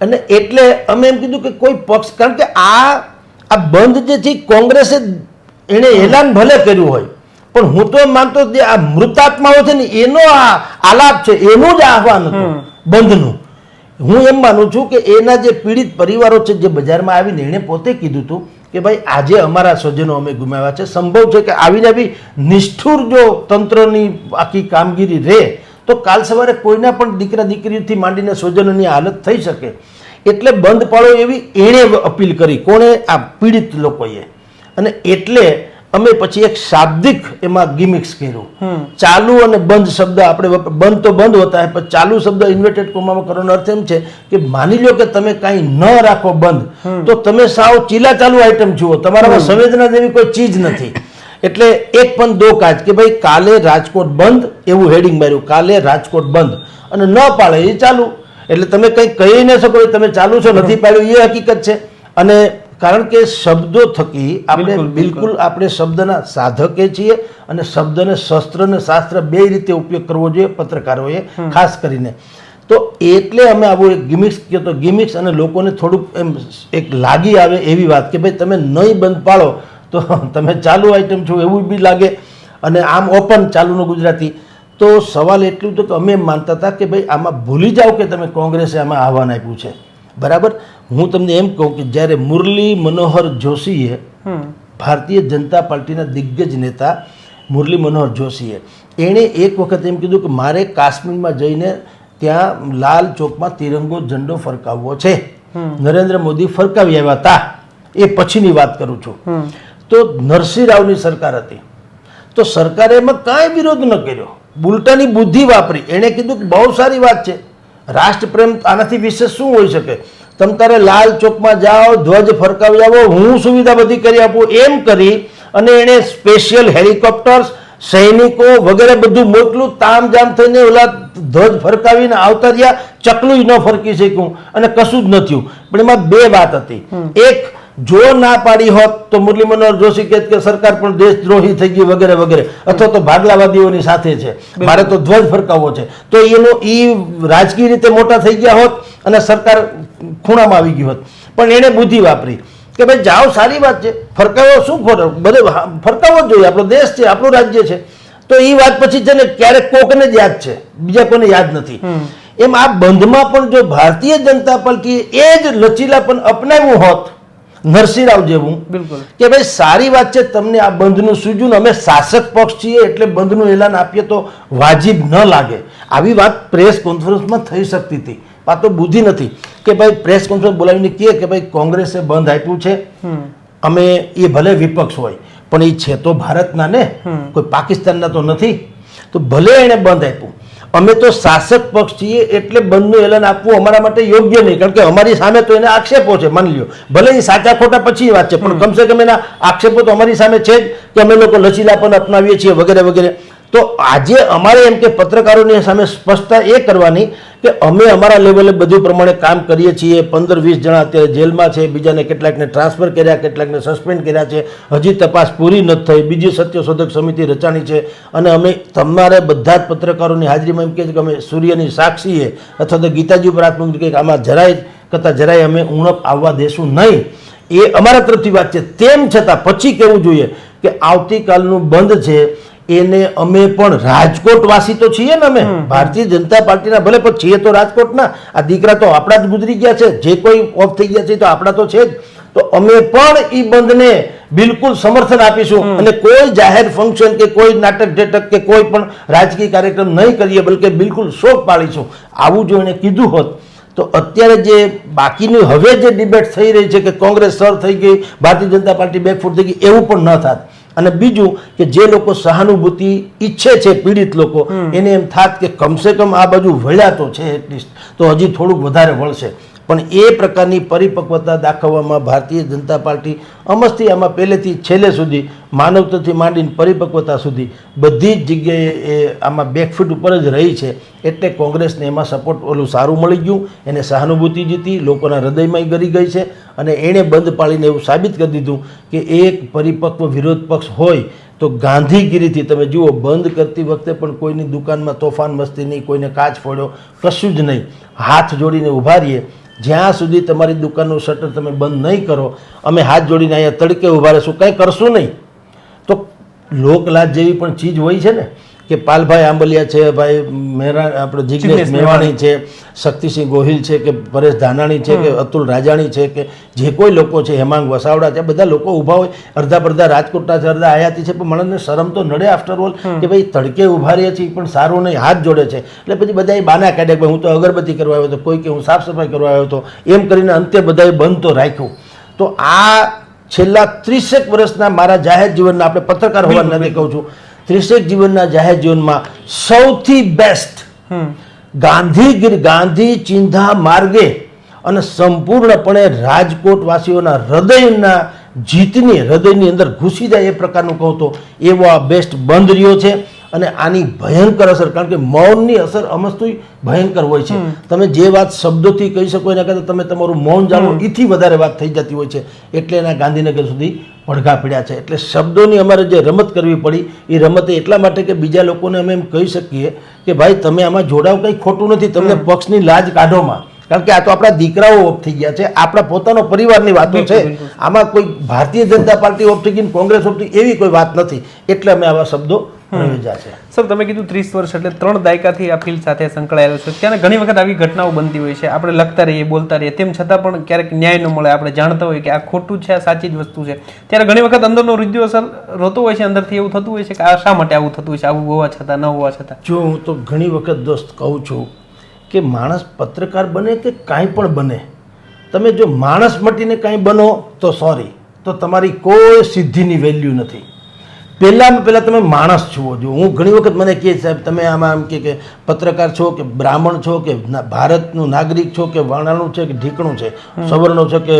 અને એટલે અમે એમ કીધું કે કોઈ પક્ષ, કારણ કે આ બંધ જે છે કોંગ્રેસે એને એલાન ભલે કર્યું હોય પણ હું તો એમ માનતો જે આ મૃતાત્માઓ છે ને એનો આ આલાપ છે, એનું જ આહવાન હતું બંધનું. હું એમ માનું છું કે એના જે પીડિત પરિવારો છે જે બજારમાં આવીને એણે પોતે કીધું હતું કે ભાઈ આજે અમારા સ્વજનો અમે ગુમાવ્યા છે. સંભવ છે કે આવીને આવી નિષ્ઠુર જો તંત્રની આખી કામગીરી રહે તો કાલ સવારે કોઈના પણ દીકરા દીકરીથી માંડીને સ્વજનોની હાલત થઈ શકે. એટલે બંધ પાડો એવી એણે અપીલ કરી, કોણે? આ પીડિત લોકોએ. અને એટલે અમે પછી એક શાબ્દિક એમાં ગિમિક્સ કર્યું. ચાલુ અને બંધ શબ્દ આપણે બંધ તો બંધ હોતા હે, પણ ચાલુ શબ્દ ઇન્વર્ટેડ કોમામાં કરવાનો અર્થ એમ છે કે માની લો કે તમે કાંઈ ન રાખો બંધ તો તમે સાવ ચીલા ચાલુ આઈટમ જુઓ, તમારામાં સંવેદના જેવી કોઈ ચીજ નથી. એટલે એક પણ દો કાજ કે ભાઈ કાલે રાજકોટ બંધ એવું હેડિંગ માર્યું, કાલે રાજકોટ બંધ, અને ન પાડે એ ચાલુ. એટલે તમે કંઈ કહી ન શકો તમે ચાલુ છો, નથી પાડ્યું એ હકીકત છે. અને કારણ કે શબ્દો થકી આપણે બિલકુલ, બિલકુલ આપણે શબ્દના સાધકે છીએ અને શબ્દને શસ્ત્ર અને શાસ્ત્ર બે રીતે ઉપયોગ કરવો જોઈએ પત્રકારોએ ખાસ કરીને. તો એટલે અમે આવું એક ગિમિક્સ કે તો ગિમિક્સ અને લોકોને થોડુંક એમ એક લાગી આવે એવી વાત કે ભાઈ તમે નહીં બંધ પાડો તો તમે ચાલુ આઈટમ છો એવું બી લાગે અને આમ ઓપન ચાલુનું ગુજરાતી. તો સવાલ એટલું હતો કે અમે એમ માનતા હતા કે ભાઈ આમાં ભૂલી જાઓ કે તમે કોંગ્રેસે આમાં આહવાન આપ્યું છે, બરાબર. હું તમને એમ કહું કે જ્યારે મુરલી મનોહર જોશીએ ભારતીય જનતા પાર્ટીના દિગ્ગજ નેતા મુરલી મનોહર જોશીએ એણે એક વખત એમ કીધું કે મારે કાશ્મીરમાં જઈને ત્યાં લાલ ચોકમાં તિરંગો ઝંડો ફરકાવવો છે. નરેન્દ્ર મોદી ફરકાવી આવ્યા હતા, એ પછીની વાત કરું છું. તો નરસિંહ રાવની સરકાર હતી, તો સરકારે એમાં કાંઈ વિરોધ ન કર્યો, ઉલટાની બુદ્ધિ વાપરી. એણે કીધું કે બહુ સારી વાત છે, રાષ્ટ્રપ્રેમ આનાથી વિશેષ શું હોઈ શકે, તમે તારે લાલ ચોકમાં જાઓ, ધ્વજ ફરકાવી આવો, હું સુવિધા બધી કરી આપું, એમ કરી અને એણે સ્પેશિયલ હેલિકોપ્ટર્સ, સૈનિકો વગેરે બધું મોકલું, તામજામ થઈને ઓલા ધ્વજ ફરકાવીને આવતા રહ્યા. ચકલું ન ફરકી શક્યું અને કશું જ ન થયું. પણ એમાં બે વાત હતી. એક, જો ના પાડી હોત તો મુરલી મનોહર જોશી કહેત કે સરકાર પણ દેશદ્રોહી થઈ ગઈ વગેરે વગેરે, અથવા તો ભાગલાવાદીઓની સાથે છે, મારે તો ધ્વજ ફરકાવવો છે, તો એનો રાજકીય રીતે મોટા થઈ ગયા હોત અને સરકાર ખૂણામાં આવી ગઈ હોત. પણ એણે બુદ્ધિ વાપરી કે ભાઈ જાઓ, સારી વાત છે, ફરકાવો, શું બધે ફરકાવવો જ જોઈએ, આપણો દેશ છે, આપણું રાજ્ય છે. તો એ વાત પછી છે ને ક્યારેક કોકને જ યાદ છે, બીજા કોઈને યાદ નથી. એમ આ બંધમાં પણ જો ભારતીય જનતા પાર્ટીએ એ જ લચીલાપન અપનાવ્યું હોત નરસિંહ રાવ જેવું, બિલકુલ, કે ભાઈ સારી વાત છે, તમને આ બંધનું સૂજ્યું, અમે શાસક પક્ષ છીએ એટલે બંધનું એલાન આપીએ તો વાજિબ ન લાગે. આવી વાત પ્રેસ કોન્ફરન્સમાં થઈ શકતી હતી. આ તો બુદ્ધિ નથી કે ભાઈ પ્રેસ કોન્ફરન્સ બોલાવીને કહે કે ભાઈ કોંગ્રેસે બંધ આપ્યું છે, અમે એ ભલે વિપક્ષ હોય પણ એ છે તો ભારતના ને, કોઈ પાકિસ્તાનના તો નથી, તો ભલે એણે બંધ આપ્યું, અમે તો શાસક પક્ષ છીએ એટલે બંધનું એલાન આપવું અમારા માટે યોગ્ય નહીં, કારણ કે અમારી સામે તો એને આક્ષેપો છે, માની લ્યો, ભલે એ સાચા ખોટા પછી વાત છે, પણ કમસે કમ એના આક્ષેપો તો અમારી સામે છે જ કે અમે લોકો લચીલાપન અપનાવીએ છીએ વગેરે વગેરે. તો આજે અમારે એમ કે પત્રકારોની સામે સ્પષ્ટતા એ કરવાની કે અમે અમારા લેવલે બધું પ્રમાણે કામ કરીએ છીએ. 15-20 જણા અત્યારે જેલમાં છે, બીજાને કેટલાકને ટ્રાન્સફર કર્યા, કેટલાકને સસ્પેન્ડ કર્યા છે, હજી તપાસ પૂરી નથી થઈ, બીજી સત્યશોધક સમિતિ રચાણી છે, અને અમે તમારે બધા જ પત્રકારોની હાજરીમાં એમ કહે છે કે અમે સૂર્યની સાક્ષીએ અથવા તો ગીતાજી ઉપર આત્મનિર્ભર કે આમાં જરાય કરતાં જરાય અમે ઉણપ આવવા દેશું નહીં, એ અમારા તરફથી વાત છે. તેમ છતાં પછી કહેવું જોઈએ કે આવતીકાલનું બંધ છે એને અમે પણ રાજકોટવાસી તો છીએ ને, અમે ભારતીય જનતા પાર્ટીના ભલે પણ છીએ તો રાજકોટના, આ દીકરા તો આપણા જ ગુજરી ગયા છે, જે કોઈ ઓફ થઈ ગયા છે તો આપણા તો છે જ. તો અમે પણ એ બંધને બિલકુલ સમર્થન આપીશું અને કોઈ જાહેર ફંક્શન કે કોઈ નાટક જેટક કે કોઈ પણ રાજકીય કાર્યક્રમ નહીં કરીએ, બલકે બિલકુલ શોક પાડીશું. આવું જો એને કીધું હોત તો અત્યારે જે બાકીની હવે જે ડિબેટ થઈ રહી છે કે કોંગ્રેસ સર થઈ ગઈ, ભારતીય જનતા પાર્ટી બેકફૂટ થઈ ગઈ, એવું પણ ન થાત. અને બીજું કે જે લોકો સહાનુભૂતિ ઈચ્છે છે, પીડિત લોકો, એને એમ થાત કે કમસે કમ આ બાજુ વળ્યા તો છે એટલીસ્ટ, તો હજી થોડુંક વધારે વળશે. પણ એ પ્રકારની પરિપક્વતા દાખવવામાં ભારતીય જનતા પાર્ટી અમસ્તી આમાં પહેલેથી છેલ્લે સુધી માનવતાથી માંડીને પરિપક્વતા સુધી બધી જ જગ્યાએ એ આમાં બેકફૂટ ઉપર જ રહી છે. એટલે કોંગ્રેસને એમાં સપોર્ટ ઓલું સારું મળી ગયું, એને સહાનુભૂતિ જીતી, લોકોના હૃદયમાં ગરી ગઈ છે અને એણે બંધ પાડીને એવું સાબિત કરી દીધું કે એક પરિપક્વ વિરોધ પક્ષ હોય તો ગાંધીગીરીથી તમે જુઓ, બંધ કરતી વખતે પણ કોઈની દુકાનમાં તોફાન મસ્તી નહીં, કોઈને કાચ ફોડ્યો, કશું જ નહીં, હાથ જોડીને ઊભા રહીએ. જ્યાં સુધી તમારી દુકાનનું શટર તમે બંધ નહીં કરો, અમે હાથ જોડીને અહીંયા તડકે ઊભા રહીશું, કંઈ કરશું નહીં. તો લોકલાજ જેવી પણ ચીજ હોય છે ને કે પાલભાઈ આંબલિયા છે, ભાઈ આપણે જિગ્નેશ મેવાણી છે, શક્તિસિંહ ગોહિલ છે કે પરેશ ધાનાણી છે કે અતુલ રાજાણી છે કે જે કોઈ લોકો છે, હેમાંગ વસાવડા છે, બધા લોકો ઊભા હોય, અડધા પડધા રાજકોટના છે, અડધા આયાતી છે, પણ માણસને શરમ તો નડે આફ્ટર ઓલ કે ભાઈ તડકે ઊભા રહીએ છીએ પણ સારું નહીં, હાથ જોડે છે. એટલે પછી બધાએ બાના કાઢ્યા કે હું તો અગરબત્તી કરવા આવ્યો હતો, કોઈ કે હું સાફ સફાઈ કરવા આવ્યો હતો, એમ કરીને અંતે બધાએ બંધ તો રાખ્યું. તો આ છેલ્લા 30 વર્ષના મારા જાહેર જીવનના, આપણે પત્રકાર હોવાના નથી કહું છું, 30 જીવનના જાહેર જીવનમાં સૌથી બેસ્ટ ગાંધી ચિંધા માર્ગે અને સંપૂર્ણપણે રાજકોટ વાસીઓના હૃદયની અંદર ઘૂસી જાય એ પ્રકારનું કહું તો એવો આ બેસ્ટ બંધ રહ્યો છે. અને આની ભયંકર અસર, કારણ કે મૌનની અસર અમસ્તુ ભયંકર હોય છે. તમે જે વાત શબ્દોથી કહી શકો એના કરતાં તમે તમારું મૌન જાણો એથી વધારે વાત થઈ જતી હોય છે. એટલે એના ગાંધીનગર સુધી પડઘા પડ્યા છે. એટલે શબ્દોની અમારે જે રમત કરવી પડી એ રમત એટલા માટે કે બીજા લોકોને અમે એમ કહી શકીએ કે ભાઈ તમે આમાં જોડાવ, કંઈ ખોટું નથી, તમને પક્ષની લાજ કાઢોમાં. કારણ કે આ તો આપણા દીકરાઓ ઓફ થઈ ગયા છે, આપણા પોતાનો પરિવારની વાતો છે. આમાં કોઈ ભારતીય જનતા પાર્ટી ઓફ થઈ ગઈ, કોંગ્રેસ ઓફ થઈ એવી કોઈ વાત નથી. એટલે અમે આવા શબ્દો પ્રયોજ્યા છે. સર, તમે કીધું 30 વર્ષ એટલે 3 દાયકાથી આ ફિલ્ડ સાથે સંકળાયેલો છે. ત્યારે ઘણી વખત આવી ઘટનાઓ બનતી હોય છે, આપણે લખતા રહીએ, બોલતા રહીએ, તેમ છતાં પણ ક્યારેક ન્યાય ન મળે. આપણે જાણતા હોઈએ કે આ ખોટું છે, આ સાચી જ વસ્તુ છે, ત્યારે ઘણી વખત અંદરનો રૂદ્યો સર રોતો હોય છે, અંદરથી એવું થતું હોય છે કે આ શા માટે આવું થતું હોય છે, આવું હોવા છતાં, ન હોવા છતાં. જો હું તો ઘણી વખત દોસ્ત કહું છું કે માણસ પત્રકાર બને કે કાંઈ પણ બને, તમે જો માણસ મટીને કાંઈ બનો તો સોરી, તો તમારી કોઈ સિદ્ધિની વેલ્યુ નથી. પહેલાં તમે માણસ છો. જો હું ઘણી વખત મને કહે સાહેબ તમે આમાં એમ કે પત્રકાર છો કે બ્રાહ્મણ છો કે ભારતનું નાગરિક છો કે વર્ણાનું છે કે ઢીકણું છે, સવર્ણો છે કે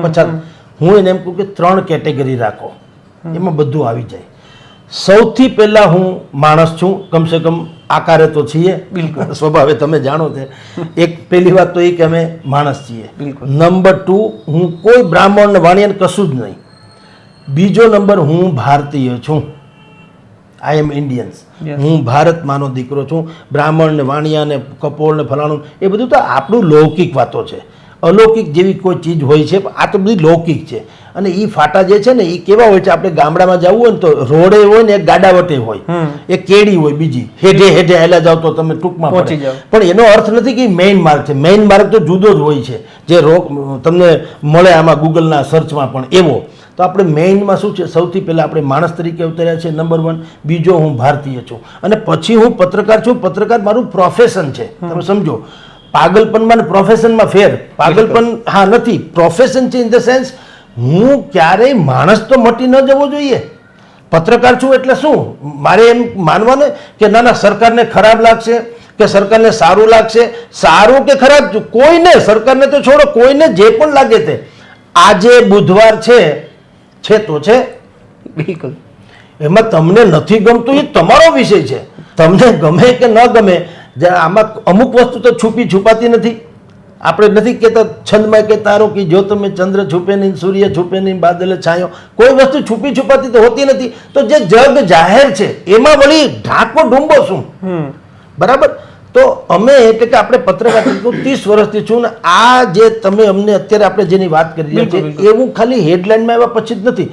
પછાત, હું એને એમ કહું કે 3 કેટેગરી રાખો, એમાં બધું આવી જાય. સૌથી પહેલાં હું માણસ છું, કમસે કમ આકારે તો છીએ, બિલકુલ સ્વભાવે તમે જાણો છે. એક પહેલી વાત તો એ કે અમે માણસ છીએ. નંબર 2, હું કોઈ બ્રાહ્મણ ને વાણિયાને કશું જ નહીં. બીજો નંબર, હું ભારતીય છું, આઈ એમ ઇન્ડિયન્સ. હું ભારતમાંનો દીકરો છું. બ્રાહ્મણ ને વાણિયા ને કપોળ ને ફલાણું એ બધું તો આપણું લૌકિક વાતો છે. અલૌકિક જેવી કોઈ ચીજ હોય છે, આ તો બધી લૌકિક છે. અને એ ફાટા જે છે ને એ કેવા હોય છે, આપણે ગામડામાં જવું હોય ને તો રોડે હોય ને એક ગાડાવટે હોય, એક કેડી હોય, બીજી હેઠે હેઠે હેલા જાવ તો તમે ટૂંકમાં પહોંચી જાવ. પણ એનો અર્થ નથી કે મેઇન માર્ગ છે. મેઇન માર્ગ તો જુદો જ હોય છે, જે તમને મળે આમાં ગૂગલના સર્ચમાં પણ એવો. તો આપણે મેઇનમાં શું છે, સૌથી પહેલાં આપણે માણસ તરીકે અવતર્યા છે, નંબર 1. બીજો, હું ભારતીય છું. અને પછી હું પત્રકાર છું. પત્રકાર મારું પ્રોફેશન છે, તમે સમજો. પાગલપનમાં ને પ્રોફેશનમાં ફેર. પાગલપન હા નથી, પ્રોફેશન છે ઇન ધ સેન્સ હું ક્યારેય માણસ તો મટી ન જવો જોઈએ. પત્રકાર છું એટલે શું, મારે એમ માનવાનું કે ના ના સરકારને ખરાબ લાગશે કે સરકારને સારું લાગશે, સારું કે ખરાબ કોઈને, સરકારને તો છોડો, કોઈને જે પણ લાગે તે. આજે બુધવાર છે તો છે, બિલકુલ. એમાં તમને નથી ગમતું એ તમારો વિષય છે. તમને ગમે કે ન ગમે, આમાં અમુક વસ્તુ તો છુપાતી નથી. આપણે નથી કહેતા છંદમાં કે તારો કે જો તમે ચંદ્ર છુપે નહીં, સૂર્ય છુપે નહીં, બાદલ છાયો, કોઈ વસ્તુ છુપાતી તો હોતી નથી. તો જે જગ જાહેર છે એમાં વળી ઢાંકો ડૂંબો શું, બરાબર. તો અમે એટલે કે આપણે પત્રકાર 30 વર્ષથી છું ને આ જે તમે અમને અત્યારે આપણે જેની વાત કરી રહ્યા છીએ એવું ખાલી હેડલાઇનમાં આવ્યા પછી જ નથી.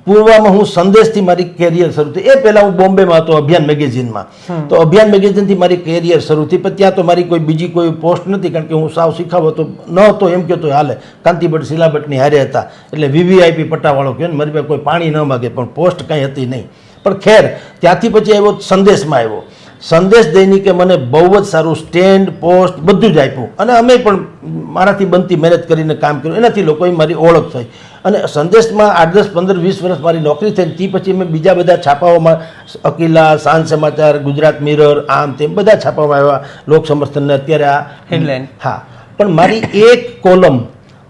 પૂર્વમાં હું સંદેશથી મારી કેરિયર શરૂ થઈ. એ પહેલાં હું બોમ્બેમાં હતો અભિયાન મેગેઝિનમાં. તો અભિયાન મેગેઝિનથી મારી કેરિયર શરૂ થઈ. પણ ત્યાં તો મારી કોઈ બીજી કોઈ પોસ્ટ નથી, કારણ કે હું સાવ શીખાવ હતો ન હતો એમ કહેતો હાલે. કાંતિભટ્ટ શીલાભટ્ટની હારે હતા, એટલે VVIP પટ્ટાવાળો કહે ને, મારી પાસે કોઈ પાણી ન માગે, પણ પોસ્ટ કાંઈ હતી નહીં. પણ ખેર ત્યાંથી પછી આવ્યો સંદેશમાં આવ્યો. સંદેશ દૈનિકે મને બહુ જ સારું સ્ટેન્ડ, પોસ્ટ બધું જ આપ્યું. અને અમે પણ મારાથી બનતી મહેનત કરીને કામ કર્યું. એનાથી લોકોએ મારી ઓળખ થઈ. અને સંદેશમાં 8, 10, 15, 20 વર્ષ મારી નોકરી થઈ. તે પછી મેં બીજા બધા છાપાઓમાં અકીલા, સાંજ સમાચાર, ગુજરાત મિરર, આમ તેમ બધા છાપામાં આવ્યા, લોક સમર્થનને અત્યારે આ હેડલાઇન. હા, પણ મારી એક કોલમ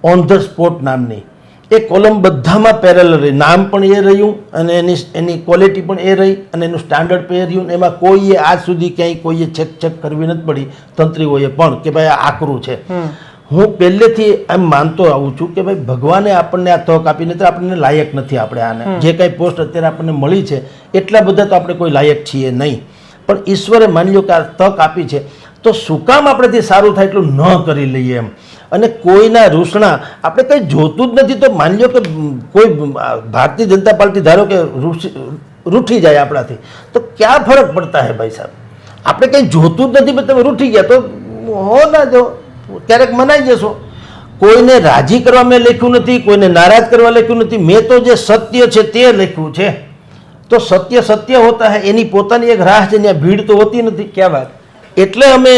ઓન ધ સ્પોટ નામની, એ કોલમ બધામાં પેરેલલ રહી. નામ પણ એ રહ્યું અને એની ક્વોલિટી પણ એ રહી અને એનું સ્ટાન્ડર્ડ પણ એ રહ્યું. એમાં કોઈએ આજ સુધી ક્યાંય કોઈએ ચેક કરવી નથી પડી, તંત્રીઓએ પણ, કે ભાઈ આ આકરું છે. હું પહેલેથી એમ માનતો આવું છું કે ભાઈ ભગવાને આપણને આ તક આપી નથી, આપણને લાયક નથી. આપણે આને જે કાંઈ પોસ્ટ અત્યારે આપણને મળી છે એટલા બધા તો આપણે કોઈ લાયક છીએ નહીં. પણ ઈશ્વરે માની લો કે આ તક આપી છે, તો શું કામ આપણેથી સારું થાય એટલું ન કરી લઈએ એમ. અને કોઈના રૂસણા આપણે કંઈ જોતું જ નથી. તો માની લો કે કોઈ ભારતીય જનતા પાર્ટી ધારો કે રૂઠી જાય આપણાથી, તો ક્યાં ફરક પડતા હે ભાઈ સાહેબ. આપણે કંઈ જોતું જ નથી, પણ તમે રૂઠી ગયા તો હો ના જો ક્યારેક મનાઈ જશો. કોઈને રાજી કરવા મેં લખ્યું નથી, કોઈને નારાજ કરવા લખ્યું નથી. મેં તો જે સત્ય છે તે લખ્યું છે. તો સત્ય સત્ય હોતા હે, એની પોતાની એક રાહ છે, ત્યાં ભીડ તો હોતી નથી. ક્યાં વાત. એટલે અમે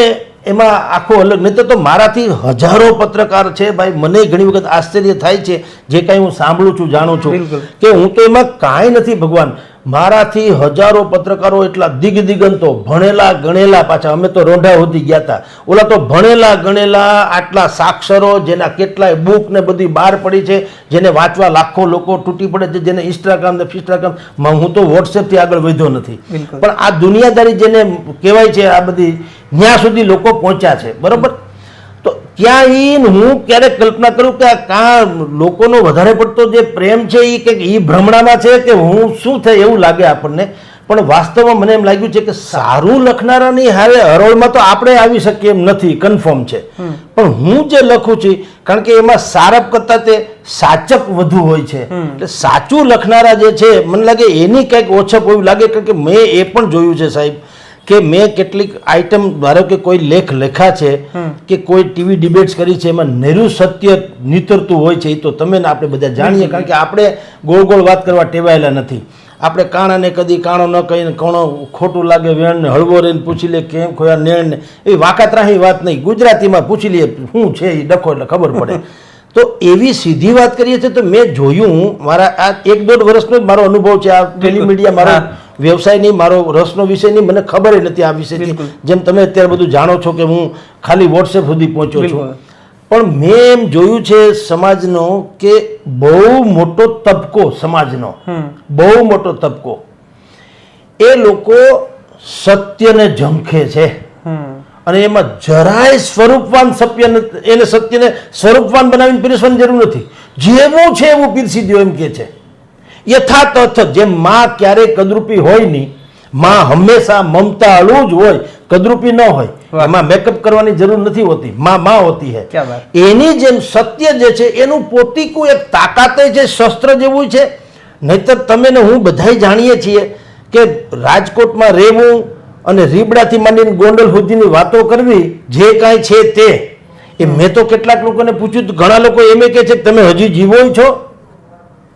એમાં આખો અલગ, નહીં તો મારાથી હજારો પત્રકાર છે ભાઈ. મને ઘણી વખત આશ્ચર્ય થાય છે જે કાંઈ હું સાંભળું છું, જાણું છું, કે હું તો એમાં કાંઈ નથી ભગવાન. મારાથી હજારો પત્રકારો એટલા દિગંતો ભણેલા ગણેલા, પાછા અમે તો રોંઢા સુધી ગયા હતા, ઓલા તો ભણેલા ગણેલા આટલા સાક્ષરો જેના કેટલાય બુક ને બધી બહાર પડી છે, જેને વાંચવા લાખો લોકો તૂટી પડે છે, જેને ઇન્સ્ટાગ્રામ ને ફિસ્ટાગ્રામ, હું તો વોટ્સએપથી આગળ વધ્યો નથી, પણ આ દુનિયાદારી જેને કહેવાય છે આ બધી ત્યાં સુધી લોકો પહોંચ્યા છે, બરોબર. તો ત્યાં હું ક્યારેક કલ્પના કરું કે આ કાં લોકોનો વધારે પડતો જે પ્રેમ છે એ કંઈક એ ભ્રમણામાં છે કે હું શું થાય એવું લાગે આપણને, પણ વાસ્તવમાં મને એમ લાગ્યું છે કે સારું લખનારાની હારે હરોળમાં તો આપણે આવી શકીએ એમ નથી, કન્ફર્મ છે, પણ હું જે લખું છું કારણ કે એમાં સારપ કરતાં તે સાચક વધુ હોય છે, એટલે સાચું લખનારા જે છે મને લાગે એની કંઈક ઓછપ એવું લાગે, કારણ કે મેં એ પણ જોયું છે સાહેબ કે મેં કેટલીક આઈટમ, ધારો કે કોઈ લેખ લખ્યા છે કે કોઈ ટીવી ડિબેટ્સ કરી છે, એમાં નૈરું સત્ય નીતરતું હોય છે, એ તો તમે ને આપણે બધા જાણીએ, કારણ કે આપણે ગોળ ગોળ વાત કરવા ટેવાયેલા નથી. આપણે કાણાને કદી કાણો ન કહીને કોણો ખોટું લાગે વેણને હળવો રહીને પૂછી લે કેમ ખોયા નેણને, એ વાકાત્રાહી વાત નહીં, ગુજરાતીમાં પૂછી લઈએ શું છે એ ડખો એટલે ખબર પડે. તો એવી સીધી વાત કરીએ છીએ. તો મેં જોયું, મારા આ 1-1.5 વર્ષનો જ મારો અનુભવ છે, આ ટેલિમીડિયા મારો વ્યવસાય નહીં, મારો રસનો વિષય નહીં, મને ખબર નથી આ વિષયથી, જેમ તમે અત્યારે બધું જાણો છો કે હું ખાલી વોટ્સએપ સુધી પહોંચ્યો છું, પણ મેં એમ જોયું છે સમાજનો કે બહુ મોટો તબકો, સમાજનો બહુ મોટો તબકો, એ લોકો સત્યને ઝંખે છે અને એમાં જરાય સ્વરૂપવાન એને સત્યને સ્વરૂપવાન બનાવીને પીરસવાની જરૂર નથી, જેવું છે એવું પીરસી દો એમ કે છે. યથાતથ, જેમ માં ક્યારેય કદરૂપી હોય નહીં, માં હંમેશા મમતા અળું જ હોય, કદરૂપી ન હોય, એમાં મેકઅપ કરવાની જરૂર નથી હોતી, માં હોતી હે. એની જેમ સત્ય જે છે એનું પોતીકું એક તાકાત છે, શસ્ત્ર જેવું છે. નહીતર તમે ને હું બધાય જાણીએ છીએ કે રાજકોટમાં રહેવું અને રીબડાથી માંડીને ગોંડલ સુધીની વાતો કરવી, જે કાંઈ છે તે, એ મેં તો કેટલાક લોકોને પૂછ્યું, ઘણા લોકો એમ કહે છે કે તમે હજી જીવો છો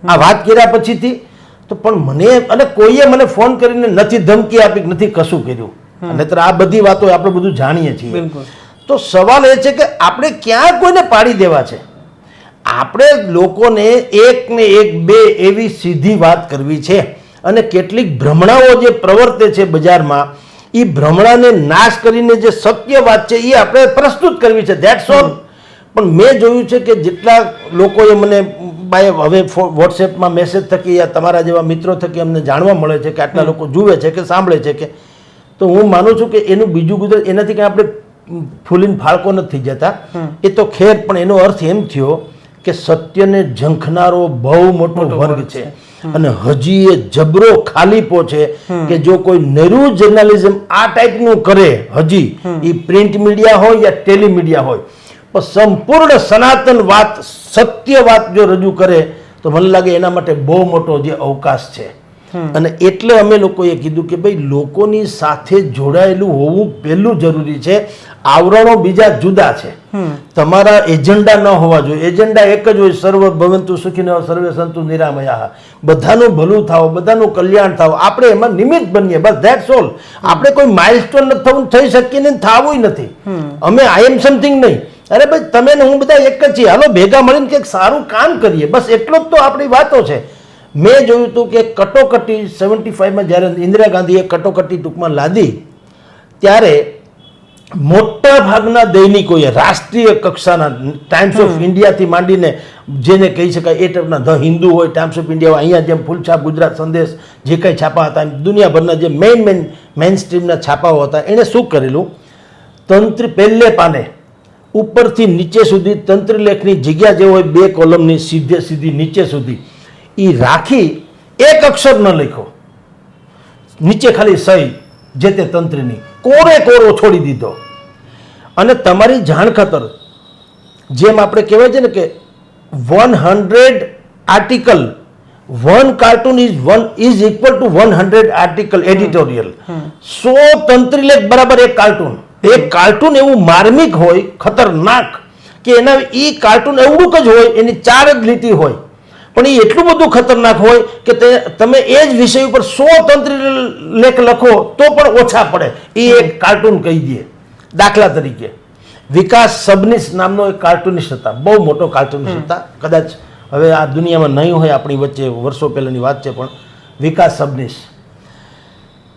આ વાત કર્યા પછીથી. તો પણ મને, અને કોઈએ મને ફોન કરીને નથી ધમકી આપી, નથી કશું કર્યું, નહીતર આ બધી વાતો આપણે બધું જાણીએ છીએ. તો સવાલ એ છે કે આપણે ક્યાં કોઈને પાડી દેવા છે, આપણે લોકોને એક ને એક બે એવી સીધી વાત કરવી છે, અને કેટલીક ભ્રમણાઓ જે પ્રવર્તે છે બજારમાં, એ ભ્રમણાને નાશ કરીને જે સત્ય વાત છે એ આપણે પ્રસ્તુત કરવી છે, ધેટ્સ ઓલ. પણ મેં જોયું છે કે જેટલા લોકોએ મને હવે વોટ્સએપમાં મેસેજ થકી યા તમારા જેવા મિત્રો થકી અમને જાણવા મળે છે કે આટલા લોકો જુએ છે કે સાંભળે છે કે, તો હું માનું છું કે એનું બીજું ગુજરાત એનાથી કંઈ આપણે ફૂલીને ફાળકો નથી થઈ જતા, એ તો ખેર, પણ એનો અર્થ એમ થયો કે સત્યને ઝંખનારો બહુ મોટો વર્ગ છે, અને હજી એ જબરો ખાલીપો છે કે જો કોઈ નૈરું જર્નાલિઝમ આ ટાઈપનું કરે, હજી એ પ્રિન્ટ મીડિયા હોય યા ટેલિમીડિયા હોય, પણ સંપૂર્ણ સનાતન વાત, સત્ય વાત જો રજૂ કરે તો મને લાગે એના માટે બહુ મોટો જે અવકાશ છે. અને એટલે અમે લોકોએ કીધું કે ભાઈ લોકોની સાથે જોડાયેલું હોવું પહેલું જરૂરી છે, આવરણો બીજા જુદા છે, તમારા એજન્ડા ન હોવા જોઈએ, એજન્ડા એક જ હોય, સર્વ ભવંતુ સુખીનો સર્વે સંતુ નિરામયા, બધાનું ભલું થાવ, બધાનું કલ્યાણ થાવ, આપણે એમાં નિમિત્ત બનીએ, બસ ધેટ્સ ઓલ. આપણે કોઈ માઇલસ્ટોન નથી થવું, થઈ શકીએ નહીં, થવું નથી. અમે આઈ એમ સમથિંગ નહીં, અરે ભાઈ તમે ને હું બધા એક જ છીએ, હાલો ભેગા મળીને કંઈક સારું કામ કરીએ, બસ એટલો જ તો આપણી વાતો છે. મેં જોયું હતું કે કટોકટી 75માં જ્યારે ઇન્દિરા ગાંધીએ કટોકટી ટૂંકમાં લાદી, ત્યારે મોટા ભાગના દૈનિકોએ, રાષ્ટ્રીય કક્ષાના, ટાઈમ્સ ઓફ ઇન્ડિયાથી માંડીને જેને કહી શકાય એ ટાઈપના, ધ હિન્દુ હોય, ટાઈમ્સ ઓફ ઇન્ડિયા હોય, અહીંયા જેમ ફૂલછાપ, ગુજરાત સંદેશ, જે કંઈ છાપા હતા, દુનિયાભરના જે મેઇન સ્ટ્રીમના છાપાઓ હતા, એણે શું કરેલું, તંત્ર પહેલે પાને ઉપરથી નીચે સુધી તંત્રલેખની જગ્યા જે હોય 2 કોલમની સીધી નીચે સુધી, એ રાખી એક અક્ષર ન લખ્યો, નીચે ખાલી સહી જે તે તંત્રની, કોરો છોડી દીધો. અને તમારી જાણ ખાતર, જેમ આપણે કહેવાય છે ને કે 100 article, 1 cartoon is equal to 100 article editorial. 100 તંત્રીલેખ બરાબર એક કાર્ટૂન. એક કાર્ટૂન એવું માર્મિક હોય, ખતરનાક, કે એના એ કાર્ટૂન એવડું જ હોય, એની 4 જ લીટી હોય, પણ એ એટલું બધું ખતરનાક હોય કે તમે એ જ વિષય ઉપર 100 તંત્રીલેખ લખો તો પણ ઓછા પડે, એ એક કાર્ટૂન કહી દે. દાખલા તરીકે વિકાસ સબનીસ નામનો એક કાર્ટૂનિસ્ટ હતા, બહુ મોટો કાર્ટૂનિસ્ટ હતા, કદાચ હવે આ દુનિયામાં નહીં હોય, આપણી વચ્ચે વર્ષો પહેલાંની વાત છે, પણ વિકાસ સબનીશ,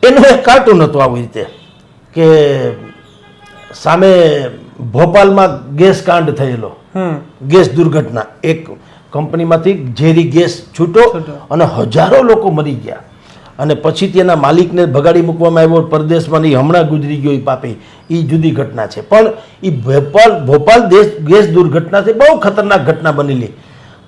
એનું એક કાર્ટૂન હતું આવી રીતે કે સામે ભોપાલમાં ગેસ કાંડ થયેલો, ગેસ દુર્ઘટના, એક કંપનીમાંથી ઝેરી ગેસ છૂટો અને હજારો લોકો મરી ગયા અને પછી તેના માલિકને ભગાડી મૂકવામાં આવ્યો પરદેશમાં, એ હમણાં ગુજરી ગયો એ પાપી, એ જુદી ઘટના છે. પણ એ ભોપાલ ગેસ દુર્ઘટનાથી બહુ ખતરનાક ઘટના બનેલી.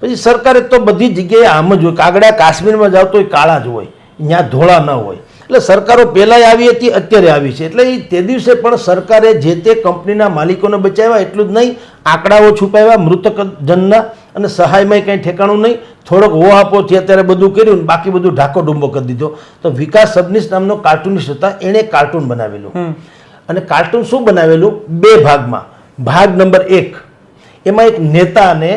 પછી સરકારે તો બધી જગ્યાએ આમ જ હોય, કાગડા કાશ્મીરમાં જાવ તો એ કાળા જ હોય, ત્યાં ધોળા ન હોય. એટલે સરકારો પહેલાંય આવી હતી, અત્યારે આવી છે. એટલે એ તે દિવસે પણ સરકારે જે તે કંપનીના માલિકોને બચાવ્યા, એટલું જ નહીં, આંકડાઓ છુપાવ્યા મૃતક જનના, અને સહાયમાં કંઈ ઠેકાણું નહીં, થોડોક હો આપો છે અત્યારે બધું કર્યું, બાકી બધું ઢાકો ડુંબો કરી દીધો. તો વિકાસ સબનીશ નામનો કાર્ટૂનિસ્ટ હતા, એણે કાર્ટૂન બનાવેલું. અને કાર્ટૂન શું બનાવેલું? 2 ભાગમાં. ભાગ નંબર 1, એમાં એક નેતાને,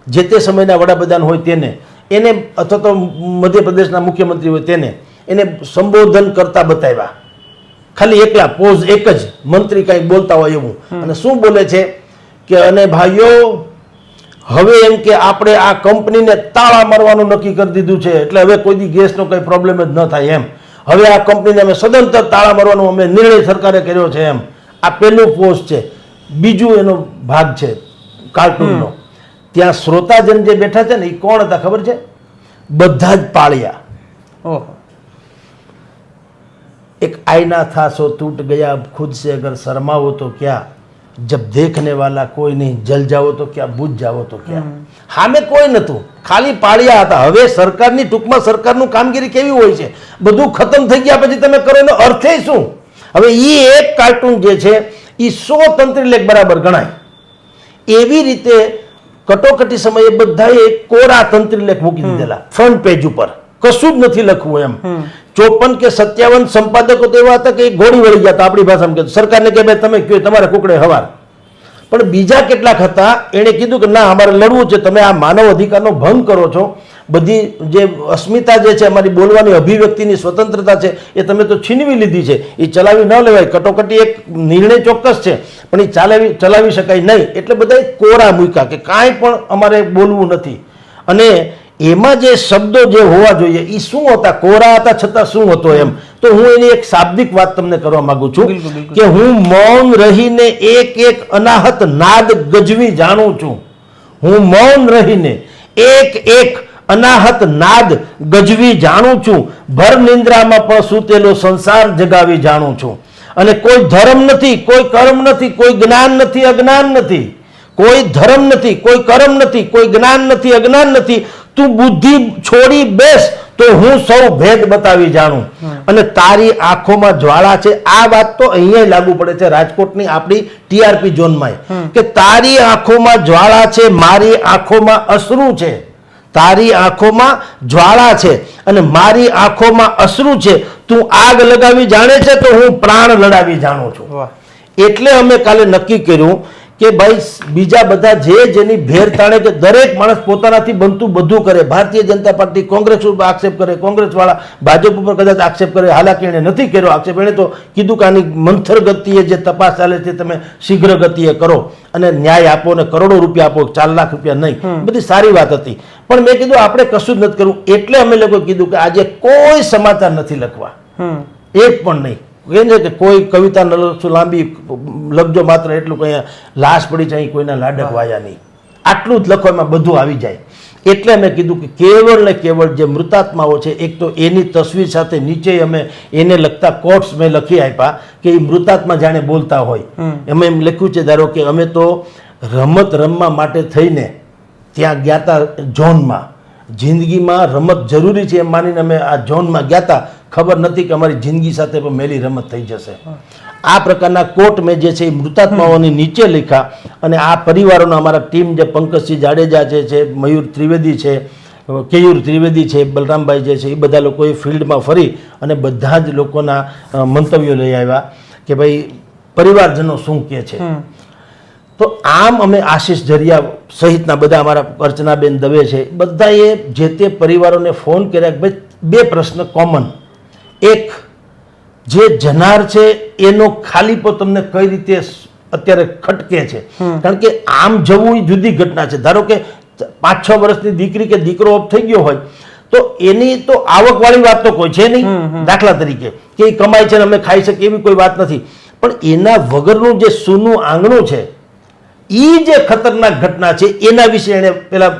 જે તે સમયના વડાપ્રધાન હોય તેને, એને અથવા તો મધ્યપ્રદેશના મુખ્યમંત્રી હોય તેને, એને સંબોધન કરતા બતાવ્યા, ખાલી એકલા પોઝ, એક જ મંત્રી કંઈક બોલતા હોય એવું. અને શું બોલે છે કે અને ભાઈઓ હવે એમ કે આપણે આ કંપનીને તાળા મારવાનું નક્કી કરી દીધું છે, એટલે હવે કોઈ દી ગેસનો કંઈ પ્રોબ્લેમ જ ન થાય એમ. હવે આ કંપનીને અમે સદંતર તાળા મારવાનો અમે નિર્ણય સરકારે કર્યો છે એમ. આ પહેલું પોસ્ટ છે. બીજું એનો ભાગ છે કાર્ટૂનનો. ત્યાં શ્રોતાજન જે બેઠા છે ને એ કોણ હતા ખબર છે? બધા જ પાળિયા. એક આईना था सो टूट गया, अब खुद से अगर शर्माओ तो क्या, जब देखने वाला कोई नहीं, जल जाओ तो क्या, बुझ जाओ તો क्या. સામે કોઈ નતું, ખાલી પાળિયા હતા. હવે સરકારની, ટૂંકમાં સરકારનું કામગીરી કેવી હોય છે, બધું ખતમ થઈ ગયા પછી તમે કરો એનો અર્થે શું? હવે એ એક કાર્ટૂન જે છે એ 100 તંત્રી લેખ બરાબર ગણાય. એવી રીતે કટોકટી સમયે બધાએ કોરા તંત્રી લેખ મૂકી દીધેલા ફ્રન્ટ પેજ ઉપર, કશું જ નથી લખવું એમ. 54 કે 57 સંપાદકો તો એવા હતા કે ઘોડી વળી ગયા હતા, આપણી ભાષામાં કહેતો. સરકારને કે ભાઈ તમે કયો, તમારે કુકડે હવાર. પણ બીજા કેટલાક હતા, એણે કીધું કે ના, અમારે લડવું છે, તમે આ માનવ અધિકારનો ભંગ કરો છો, બધી જે અસ્મિતા જે છે, અમારી બોલવાની અભિવ્યક્તિની સ્વતંત્રતા છે, એ તમે તો છીનવી લીધી છે, એ ચલાવી ન લેવાય. કટોકટી એક નિર્ણય ચોક્કસ છે, પણ એ ચલાવી શકાય નહીં. એટલે બધાએ કોરા મૂક્યા કે કાંઈ પણ અમારે બોલવું નથી. અને એમાં જે શબ્દો જે હોવા જોઈએ એ શું હતા? કોરા હતા છતાં શું હતો એમ. તો હું એની એક શાબ્દિક વાત તમને કરવા માંગુ છું કે હું મૌન રહીને એક એક અનાહત નાદ ગજવી જાણું છું. હું મૌન રહીને એક એક અનાહત નાદ ગજવી જાણું છું. ભર નિંદ્રામાં પણ સૂતેલો સંસાર જગાવી જાણું છું. અને કોઈ ધર્મ નથી, કોઈ કર્મ નથી, કોઈ જ્ઞાન નથી, અજ્ઞાન નથી. કોઈ ધર્મ નથી, કોઈ કર્મ નથી, કોઈ જ્ઞાન નથી, અજ્ઞાન નથી. તું બુદ્ધિ છોડી બેસ તો હું સૌ ભેદ બતાવી જાણું. અને તારી આંખોમાં જ્વાળા છે. આ વાત તો અહીંયા લાગુ પડે છે રાજકોટની આપણી ટીઆરપી ઝોનમાં, કે તારી આંખોમાં જ્વાળા છે, મારી આંખોમાં અશ્રુ છે. તારી આંખોમાં જ્વાળા છે અને મારી આંખોમાં અશ્રુ છે. તું આગ લગાવી જાણે છે તો હું પ્રાણ લડાવી જાણું છું. એટલે અમે કાલે નક્કી કર્યું કે ભાઈ બીજા બધા જેની ભેર તાણે કે દરેક માણસ પોતાનાથી બનતું બધું કરે. ભારતીય જનતા પાર્ટી કોંગ્રેસ ઉપર આક્ષેપ કરે, કોંગ્રેસ વાળા ભાજપ ઉપર કદાચ આક્ષેપ કરે. હાલાકી એને નથી કર્યો આક્ષેપ, એને તો કીધું કે આની મંથર ગતિએ જે તપાસ ચાલે છે તમે શીઘ્ર ગતિએ કરો અને ન્યાય આપો અને કરોડો રૂપિયા આપો, 4 લાખ રૂપિયા નહીં. બધી સારી વાત હતી. પણ મેં કીધું આપણે કશું જ નથી કરવું. એટલે અમે લોકો કીધું કે આજે કોઈ સમાચાર નથી લખવા, એક પણ નહીં. કહે છે કે કોઈ કવિતા ન લખશો લાંબી, લખજો માત્ર એટલું કે લાશ પડી છે, અહીં કોઈના લાડક વાયા નહીં, આટલું જ લખો, એમાં બધું આવી જાય. એટલે અમે કીધું કે કેવળ ને કેવળ જે મૃતાત્માઓ છે, એક તો એની તસવીર સાથે નીચે અમે એને લગતા કોટ્સ મેં લખી આપ્યા કે એ મૃતાત્મા જાણે બોલતા હોય. એમ લખ્યું છે, ધારો કે અમે તો રમત રમવા માટે થઈને ત્યાં ગયા હતા ઝોનમાં, જિંદગીમાં રમત જરૂરી છે એમ માનીને અમે આ ઝોનમાં ગયા હતા. ખબર નથી કે અમારી જિંદગી સાથે પણ મેલી રમત થઈ જશે. આ પ્રકારના કોટ મેં જે છે એ મૃતાત્માઓની નીચે લખ્યા. અને આ પરિવારોના અમારા ટીમ જે પંકજસિંહ જાડેજા છે, મયુર ત્રિવેદી છે, કેયુર ત્રિવેદી છે, બલરામભાઈ જે છે, એ બધા લોકોએ ફિલ્ડમાં ફરી અને બધા જ લોકોના મંતવ્યો લઈ આવ્યા કે ભાઈ પરિવારજનો શું કહે છે. તો આમ અમે આશીષ જરિયા સહિતના બધા અમારા અર્ચનાબેન દવે છે, બધાએ જે તે પરિવારોને ફોન કર્યા કે ભાઈ 2 પ્રશ્ન કોમન. એક, જે જનાર છે એનો ખાલીપો તમને કઈ રીતે અત્યારે ખટકે છે? કારણ કે આમ જવું એ જુદી ઘટના છે. ધારો કે 5-6 વર્ષની દીકરી કે દીકરો ઓફ થઈ ગયો હોય તો એની તો આવકવાળી વાત તો કોઈ છે નહીં, દાખલા તરીકે કે એ કમાય છે ને અમે ખાઈ શકીએ એવી કોઈ વાત નથી, પણ એના વગરનું જે સૂનું આંગણું છે એ જે ખતરનાક ઘટના છે એના વિશે એને પેલા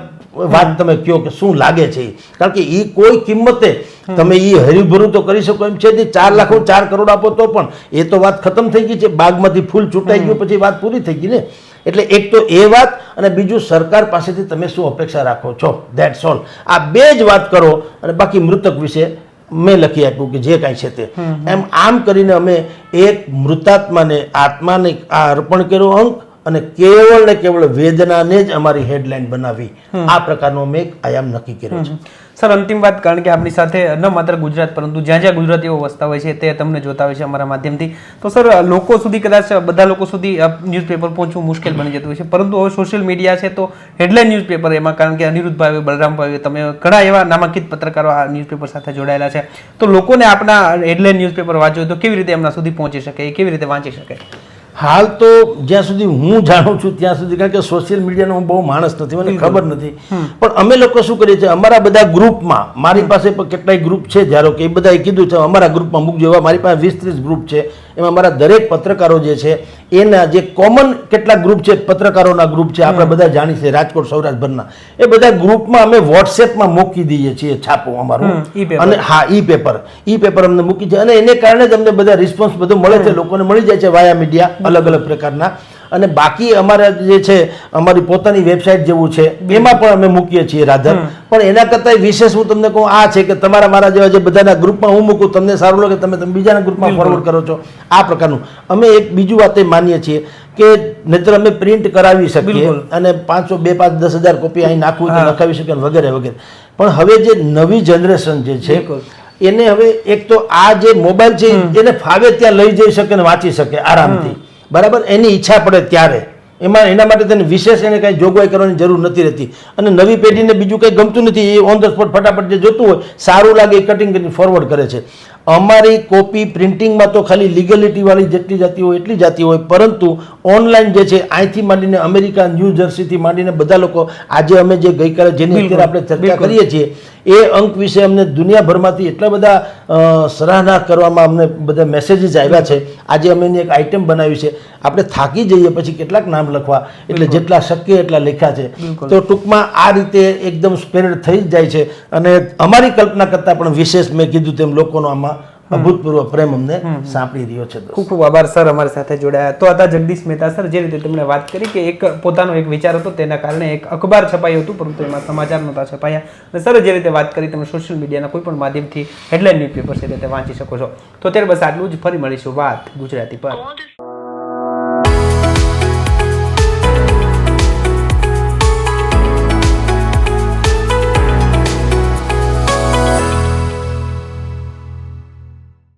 વાત તમે કહો કે શું લાગે છે ઈ. કારણ કે એ કોઈ કિંમતે તમે એ હરીભરું તો કરી શકો એમ છે નહીં. 4 લાખ 4 કરોડ આપો તો પણ એ તો વાત ખતમ થઈ ગઈ છે, બાગમાંથી ફૂલ છૂટાઈ ગયું પછી વાત પૂરી થઈ ગઈ ને. એટલે એક તો એ વાત અને બીજું સરકાર પાસેથી તમે શું અપેક્ષા રાખો છો, ધેટ્સ ઓલ. આ બે જ વાત કરો અને બાકી મૃતક વિશે મેં લખી આપ્યું કે જે કાંઈ છે તે એમ. આમ કરીને અમે એક મૃતાત્માને આત્માને આ અર્પણ કર્યો અંક અને કેવળ ને કેવળ વેદનાને જ અમારી હેડલાઇન બનાવી. આ પ્રકારનો અમે એક આયામ નક્કી કર્યો છે. સર અંતિમ વાત, કારણ કે આપણી સાથે ન માત્ર ગુજરાત પરંતુ જ્યાં જ્યાં ગુજરાતીઓ વસતા હોય છે તે તમને જોતા હોય છે અમારા માધ્યમથી, તો સર લોકો સુધી કદાચ બધા લોકો સુધી ન્યૂઝપેપર પહોંચવું મુશ્કેલ બની જતું હોય છે, પરંતુ હવે સોશિયલ મીડિયા છે તો હેડલાઇન ન્યૂઝપેપર એમાં, કારણ કે અનિરુદ્ધભાઈ, બલરામભાઈ, તમે ઘણા એવા નામાંકિત પત્રકારો આ ન્યૂઝપેપર સાથે જોડાયેલા છે, તો લોકોને આપણા હેડલાઇન ન્યૂઝપેપર વાંચવું હોય તો કેવી રીતે એમના સુધી પહોંચી શકે, એ કેવી રીતે વાંચી શકે? હાલ તો જ્યાં સુધી હું જાણું છું ત્યાં સુધી, કારણ કે સોશિયલ મીડિયાનો હું બહુ માણસ નથી, મને ખબર નથી, પણ અમે લોકો શું કરીએ છીએ અમારા બધા ગ્રુપમાં, મારી પાસે પણ કેટલાય ગ્રુપ છે, ધારો કે એ બધાએ કીધું છે અમારા ગ્રુપમાં મૂકજો, એવા મારી પાસે 20-30 ગ્રુપ છે, એમાં મારા દરેક પત્રકારો જે છે એના જે કોમન કેટલાક ગ્રુપ છે, પત્રકારોના ગ્રુપ છે, આપણે બધા જાણીએ છીએ રાજકોટ સૌરાષ્ટ્રભરના, એ બધા ગ્રુપમાં અમે વોટ્સએપમાં મૂકી દઈએ છીએ છાપું અમારું, અને હા ઈ પેપર અમને મૂકી છે, અને એને કારણે જ અમને બધા રિસ્પોન્સ બધો મળે છે, લોકોને મળી જાય છે વાયા મીડિયા અલગ અલગ પ્રકારના. અને બાકી અમારા જે છે અમારી પોતાની વેબસાઇટ જેવું છે એમાં પણ અમે મૂકીએ છીએ રાધર. પણ એના કરતાં વિશેષ હું તમને કહું આ છે કે તમારા મારા જેવા જે બધાના ગ્રુપમાં હું મૂકું, તમને સારું લાગે તમે બીજાના ગ્રુપમાં ફોરવર્ડ કરો છો, આ પ્રકારનું અમે એક બીજું વાત એ માનીએ છીએ કે નહીતર અમે પ્રિન્ટ કરાવી શકીએ અને 500, 2, 5, 10,000 કોપી અહીં નાખવું તો નખાવી શકીએ વગેરે વગેરે. પણ હવે જે નવી જનરેશન જે છે એને હવે એક તો આ જે મોબાઈલ છે એને ફાવે ત્યાં લઈ જઈ શકે અને વાંચી શકે આરામથી, બરાબર, એની ઈચ્છા પડે ત્યારે. એના માટે તેને વિશેષ એને કંઈ જોગવાઈ કરવાની જરૂર નથી રહેતી. અને નવી પેઢીને બીજું કંઈ ગમતું નથી, એ ઓન ધ સ્પોટ ફટાફટ જે જોતું હોય સારું લાગે એ કટિંગ કરીને ફોરવર્ડ કરે છે. અમારી કોપી પ્રિન્ટિંગમાં તો ખાલી લીગલિટી વાળી જેટલી જતી હોય એટલી જતી હોય, પરંતુ ઓનલાઈન જે છે અહીંથી માંડીને અમેરિકા, ન્યૂ જર્સીથી માંડીને બધા લોકો આજે અમે જે ગઈકાલે જેની અત્યારે આપણે ચર્ચા કરીએ છીએ એ અંક વિશે અમને દુનિયાભરમાંથી એટલા બધા સરાહના કરવામાં અમને બધા મેસેજીસ આવ્યા છે. આજે અમે એની એક આઇટમ બનાવી છે, આપણે થાકી જઈએ પછી કેટલાક નામ લખવા, એટલે જેટલા શક્ય એટલા લખ્યા છે. તો ટૂંકમાં આ રીતે એકદમ સ્પ્રેડ થઈ જ જાય છે, અને અમારી કલ્પના કરતાં પણ વિશેષ મેં કીધું તેમ લોકોનો આમાં અભૂતપૂર્વ પ્રેમ અમને સાંપડી રહ્યો છે. ખૂબ ખૂબ આભાર સર અમારી સાથે જોડાયા. તો હતા જગદીશ મહેતા સર, જે રીતે તેમણે વાત કરી કે એક પોતાનો એક વિચાર હતો, તેના કારણે એક અખબાર છપાયું હતું પરંતુ એમાં સમાચાર નહોતા છપાયા, અને સર જે રીતે વાત કરી તમે સોશિયલ મીડિયાના કોઈ પણ માધ્યમથી હેડલાઇન ન્યૂઝપેપર છે તે વાંચી શકો છો. તો અત્યારે બસ આટલું જ, ફરી મળીશું વાત ગુજરાતી પર.